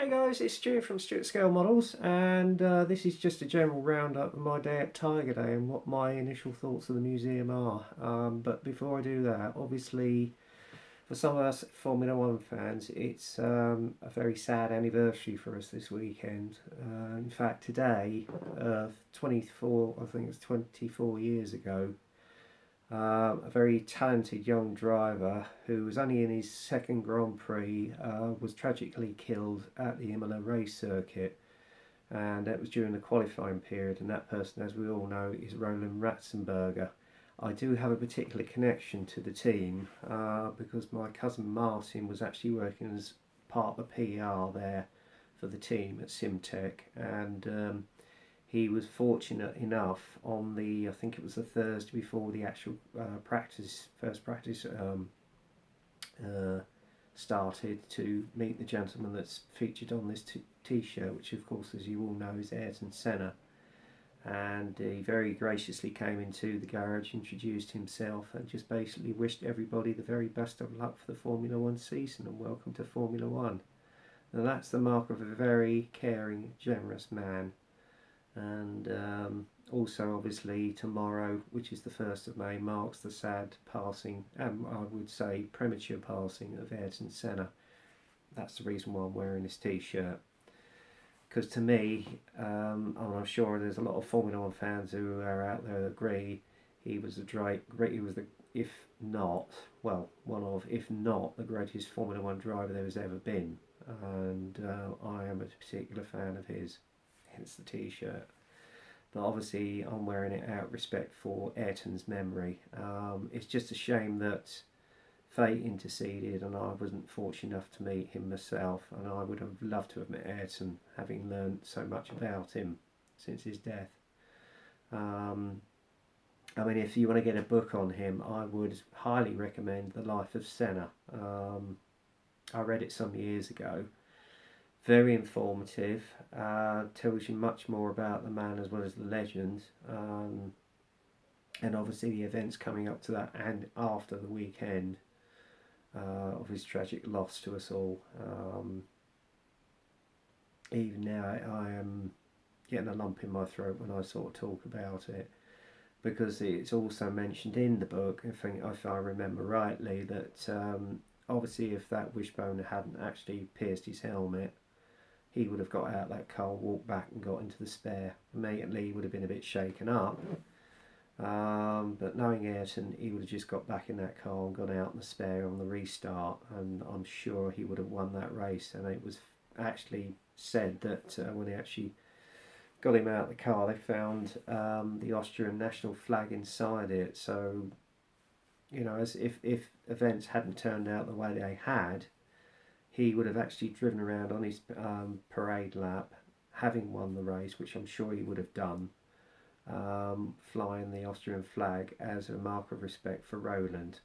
Hey guys, it's Stuart from Stuart Scale Models, and this is just a general roundup of my day at Tiger Day and what my initial thoughts of the museum are. But before I do that, obviously, for some of us Formula One fans, it's a very sad anniversary for us this weekend. In fact, today, 24, I think it's 24 years ago, a very talented young driver who was only in his second Grand Prix was tragically killed at the Imola race circuit, and that was during the qualifying period. And that person, as we all know, is Roland Ratzenberger. I do have a particular connection to the team because my cousin Martin was actually working as part of the PR there for the team at Simtech, and he was fortunate enough on the, I think it was the Thursday before the actual first practice uh, started, to meet the gentleman that's featured on this t-shirt, which of course, as you all know, is Ayrton Senna. And he very graciously came into the garage, introduced himself, and just basically wished everybody the very best of luck for the Formula One season and welcome to Formula One. And that's the mark of a very caring, generous man. And also, obviously, tomorrow, which is the 1st of May, marks the sad passing, I would say premature passing, of Ayrton Senna. That's the reason why I'm wearing this t-shirt. Because to me, and I'm sure there's a lot of Formula One fans who are out there that agree, he was he was the, if not, well, one of, if not, the greatest Formula One driver there has ever been. And I am a particular fan of his, hence the t-shirt. But obviously I'm wearing it out of respect for Ayrton's memory. It's just a shame that fate interceded and I wasn't fortunate enough to meet him myself, and I would have loved to have met Ayrton, having learned so much about him since his death. I mean, if you want to get a book on him, I would highly recommend The Life of Senna. I read it some years ago. Very informative, tells you much more about the man as well as the legend, and obviously the events coming up to that and after the weekend of his tragic loss to us all. Even now, I am getting a lump in my throat when I sort of talk about it, because it's also mentioned in the book, if I remember rightly, that obviously if that wishbone hadn't actually pierced his helmet, he would have got out of that car, walked back and got into the spare. Immediately he would have been a bit shaken up, but knowing Ayrton, he would have just got back in that car and gone out in the spare on the restart, and I'm sure he would have won that race. And it was actually said that when they actually got him out of the car, they found the Austrian national flag inside it. So, you know, as if events hadn't turned out the way they had, he would have actually driven around on his parade lap, having won the race, which I'm sure he would have done, flying the Austrian flag as a mark of respect for Roland.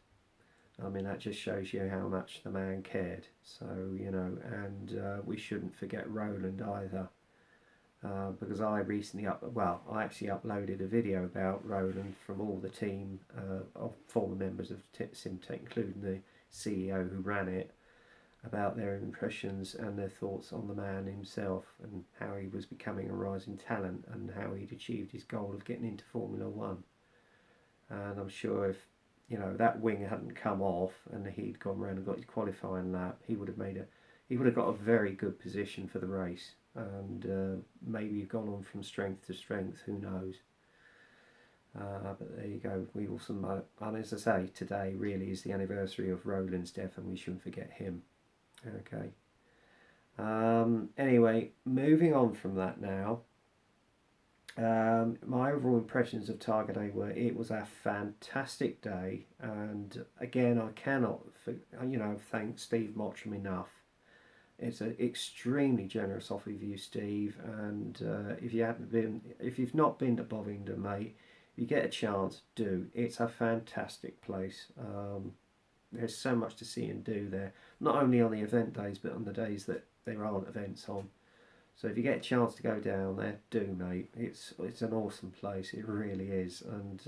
I mean, that just shows you how much the man cared. So, you know, and we shouldn't forget Roland either. Because I recently I actually uploaded a video about Roland from all the team of former members of Simtech, including the CEO who ran it, about their impressions and their thoughts on the man himself and how he was becoming a rising talent and how he'd achieved his goal of getting into Formula One. And I'm sure if, you know, that wing hadn't come off and he'd gone round and got his qualifying lap, he would have got a very good position for the race, and maybe gone on from strength to strength, who knows. But there you go. We also, and as I say, today really is the anniversary of Roland's death, and we shouldn't forget him. Okay. Anyway, moving on from that now. My overall impressions of Tiger Day were, it was a fantastic day, and again, I cannot, thank Steve Mottram enough. It's an extremely generous offer of you, Steve, and if you've not been to Bovingdon, mate, if you get a chance, do. It's a fantastic place. There's so much to see and do there, not only on the event days but on the days that there aren't events on. So if you get a chance to go down there, do, mate. It's an awesome place, it really is. And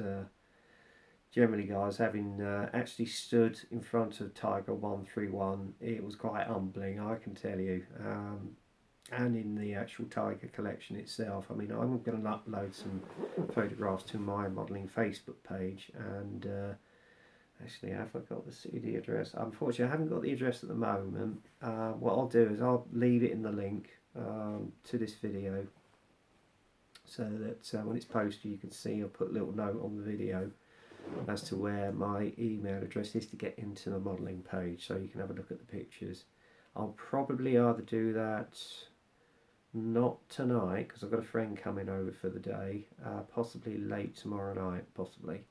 generally, guys, having actually stood in front of Tiger 131, it was quite humbling, I can tell you. and in the actual Tiger collection itself. I mean, I'm going to upload some photographs to my modelling Facebook page, and actually, have I got the CD address? Unfortunately, I haven't got the address at the moment. What I'll do is I'll leave it in the link to this video, so that when it's posted you can see. I'll put a little note on the video as to where my email address is to get into the modelling page, so you can have a look at the pictures. I'll probably either do that not tonight, because I've got a friend coming over for the day, possibly late tomorrow night, possibly,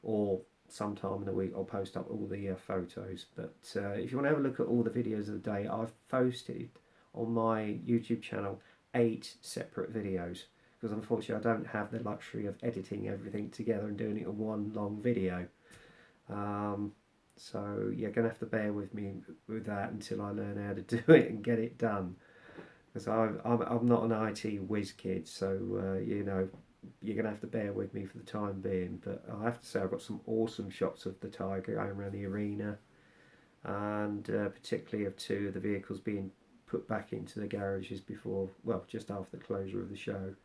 or sometime in the week I'll post up all the photos. But if you want to have a look at all the videos of the day, I've posted on my YouTube channel 8 separate videos, because unfortunately I don't have the luxury of editing everything together and doing it in one long video. So you're going to have to bear with me with that until I learn how to do it and get it done, because I'm not an IT whiz kid, so you know, you're going to have to bear with me for the time being. But I have to say I've got some awesome shots of the Tiger going around the arena, and particularly of 2 of the vehicles being put back into the garages before, well, just after the closure of the show,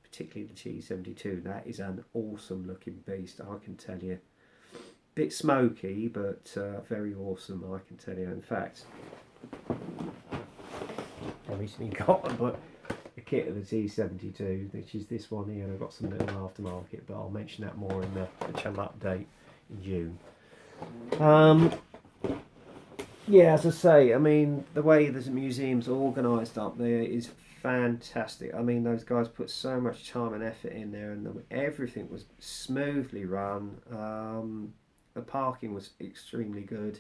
particularly the T72. That is an awesome looking beast, I can tell you. Bit smoky, but very awesome, I can tell you. In fact, I recently got a kit of the T72, which is this one here, and I've got some little aftermarket, but I'll mention that more in the channel update in June. Yeah, as I say, I mean, the way the museum's organised up there is fantastic. I mean, those guys put so much time and effort in there, and everything was smoothly run. The parking was extremely good.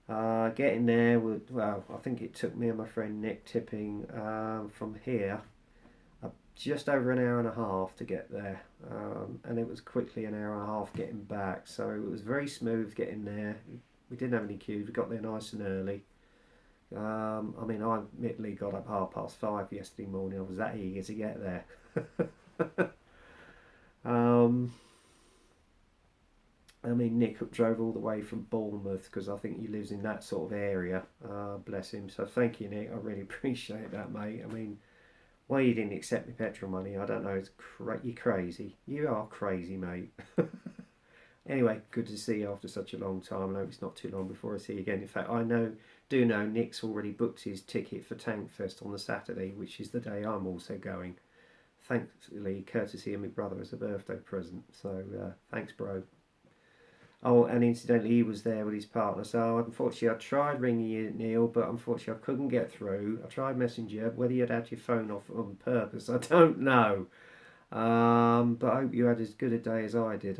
Getting there, well, I think it took me and my friend Nick Tipping from here just over an hour and a half to get there, and it was quickly an hour and a half getting back, so it was very smooth getting there. We didn't have any queues, we got there nice and early. I mean, I admittedly got up 5:30 yesterday morning. I was that eager to get there. I mean, Nick drove all the way from Bournemouth, because I think he lives in that sort of area. Bless him. So thank you, Nick. I really appreciate that, mate. I mean, why you didn't accept my petrol money, I don't know. It's you're crazy. You are crazy, mate. Anyway, good to see you after such a long time. I hope it's not too long before I see you again. In fact, I do know Nick's already booked his ticket for Tankfest on the Saturday, which is the day I'm also going. Thankfully, courtesy of my brother as a birthday present. So thanks, bro. Oh, and incidentally, he was there with his partner. So unfortunately, I tried ringing you, Neil, but unfortunately, I couldn't get through. I tried Messenger. Whether you'd had your phone off on purpose, I don't know. But I hope you had as good a day as I did.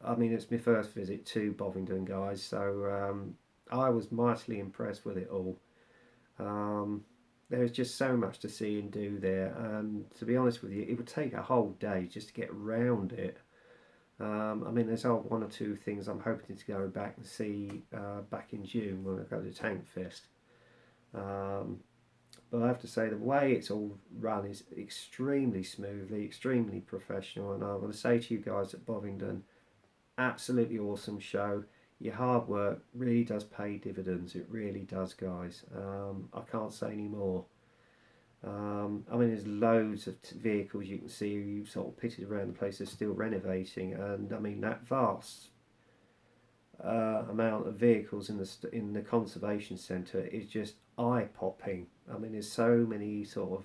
I mean, it's my first visit to Bovingdon, guys, so I was mightily impressed with it all. There's just so much to see and do there, and to be honest with you, it would take a whole day just to get around it. I mean, there's 1 or 2 things I'm hoping to go back and see back in June when I go to Tankfest. But I have to say, the way it's all run is extremely smoothly, extremely professional, and I want to say to you guys at Bovingdon, absolutely awesome show. Your hard work really does pay dividends. It really does, guys. I can't say any more. I mean, there's loads of vehicles you can see sort of pitted around the place. They're still renovating, and I mean that vast amount of vehicles in the conservation centre is just eye-popping. I mean, there's so many sort of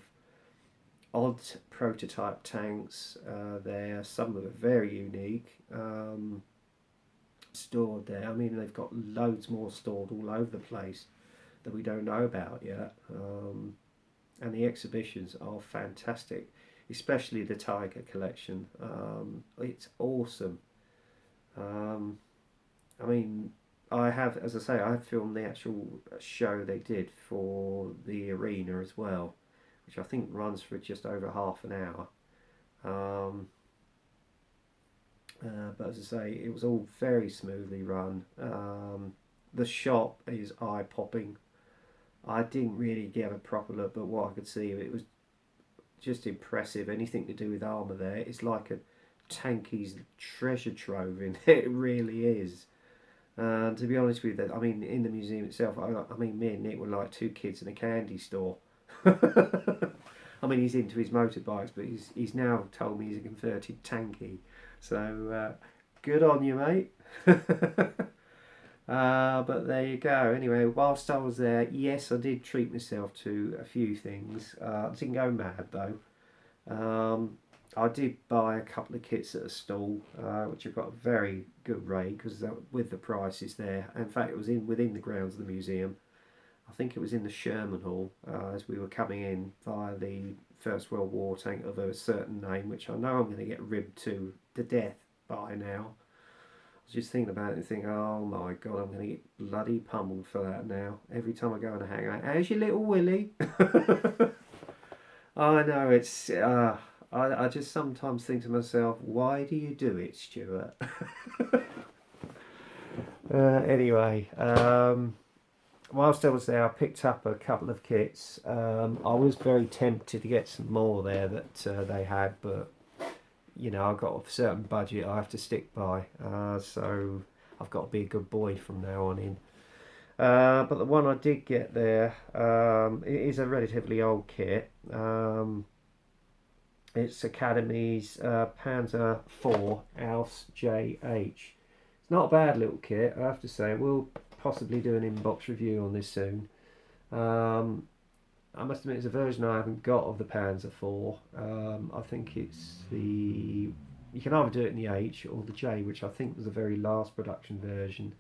odd prototype tanks there. Some of them are very unique, stored there. I mean, they've got loads more stored all over the place that we don't know about yet. And the exhibitions are fantastic, especially the Tiger collection. It's awesome. I mean, I have, as I say, I have filmed the actual show they did for the arena as well, which I think runs for just over half an hour. But as I say, it was all very smoothly run. The shop is eye-popping. I didn't really get a proper look, but what I could see, it was just impressive. Anything to do with armour there, it's like a Tanky's treasure trove in it. It really is. And to be honest with you, I mean, in the museum itself, I mean, me and Nick were like 2 kids in a candy store. I mean, he's into his motorbikes, but he's now told me he's a converted tanky. So good on you, mate. But there you go. Anyway, whilst I was there, yes, I did treat myself to a few things. I didn't go mad though. I did buy a couple of kits at a stall, which have got a very good rate because with the prices there. In fact, it was within the grounds of the museum. I think it was in the Sherman Hall as we were coming in via the First World War tank of a certain name, which I know I'm going to get ribbed to death by now. I was just thinking about it and thinking, oh my god, I'm going to get bloody pummeled for that now. Every time I go on a hangout, how's your little Willie? I know, it's. I just sometimes think to myself, why do you do it, Stuart? Anyway, whilst I was there, I picked up a couple of kits. I was very tempted to get some more there that they had, but you know, I've got a certain budget I have to stick by, so I've got to be a good boy from now on in. But the one I did get there, it is a relatively old kit. It's Academy's Panzer IV Aus JH. It's not a bad little kit, I have to say. We'll possibly do an inbox review on this soon. I must admit, it's a version I haven't got of the Panzer IV. I think it's the... You can either do it in the H or the J, which I think was the very last production version.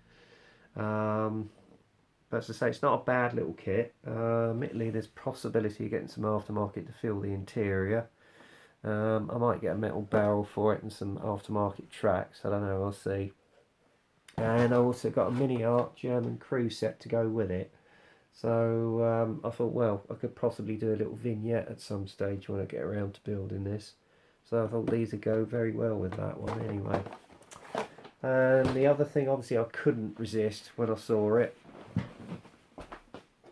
But as I say, it's not a bad little kit. Admittedly, there's possibility of getting some aftermarket to fill the interior. I might get a metal barrel for it and some aftermarket tracks. I don't know, I'll see. And I also got a mini art German crew set to go with it. So I thought, well, I could possibly do a little vignette at some stage when I get around to building this. So I thought these would go very well with that one anyway. And the other thing, obviously, I couldn't resist when I saw it.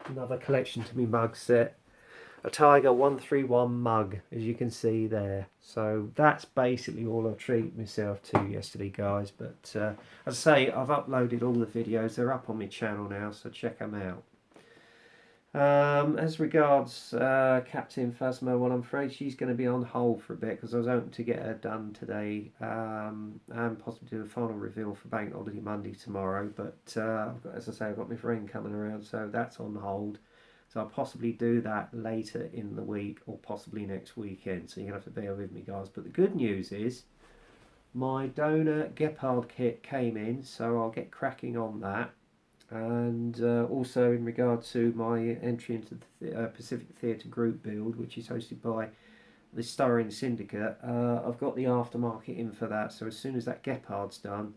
Another collection to me mug set. A Tiger 131 mug, as you can see there. So that's basically all I treated myself to yesterday, guys. But as I say, I've uploaded all the videos. They're up on my channel now, so check them out. As regards Captain Phasma, well, I'm afraid she's going to be on hold for a bit because I was hoping to get her done today and possibly do a final reveal for Bank Holiday Monday tomorrow. But as I say, I've got my friend coming around, so that's on hold. So I'll possibly do that later in the week or possibly next weekend. So you're going to have to bear with me, guys. But the good news is my donor Gepard kit came in, so I'll get cracking on that. And also in regard to my entry into the Pacific Theatre group build, which is hosted by the Starring Syndicate, I've got the aftermarket in for that. So as soon as that Gepard's done,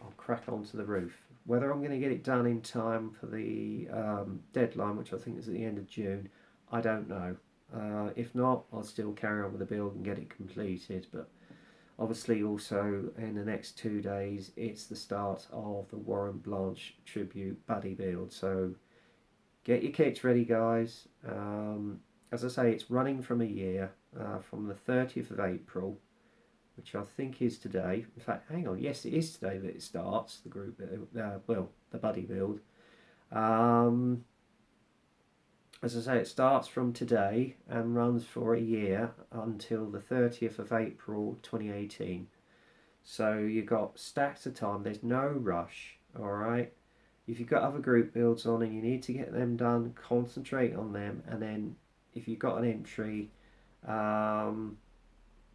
I'll crack onto the roof. Whether I'm going to get it done in time for the deadline, which I think is at the end of June, I don't know. If not, I'll still carry on with the build and get it completed. But obviously also in the next 2 days, it's the start of the Warren Blanche tribute buddy build. So get your kits ready, guys. As I say, it's running from a year, from the 30th of April, which I think is today. In fact, hang on, yes, it is today that it starts, the group, well, the buddy build. As I say, it starts from today and runs for a year until the 30th of April 2018. So you've got stacks of time, there's no rush, alright? If you've got other group builds on and you need to get them done, concentrate on them, and then if you've got an entry,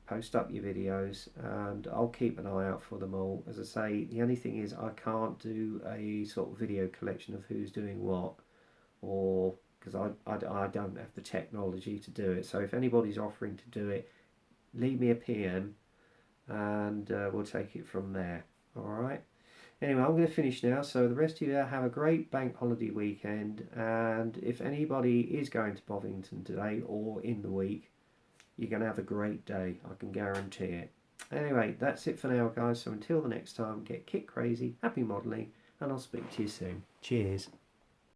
post up your videos and I'll keep an eye out for them all. As I say, the only thing is I can't do a sort of video collection of who's doing what, or because I don't have the technology to do it. So if anybody's offering to do it, leave me a PM and we'll take it from there. Alright, anyway, I'm going to finish now, so the rest of you have a great bank holiday weekend, and if anybody is going to Bovington today or in the week, you're going to have a great day, I can guarantee it. Anyway, that's it for now, guys. So until the next time, get kit crazy, happy modelling, and I'll speak to you soon. Cheers.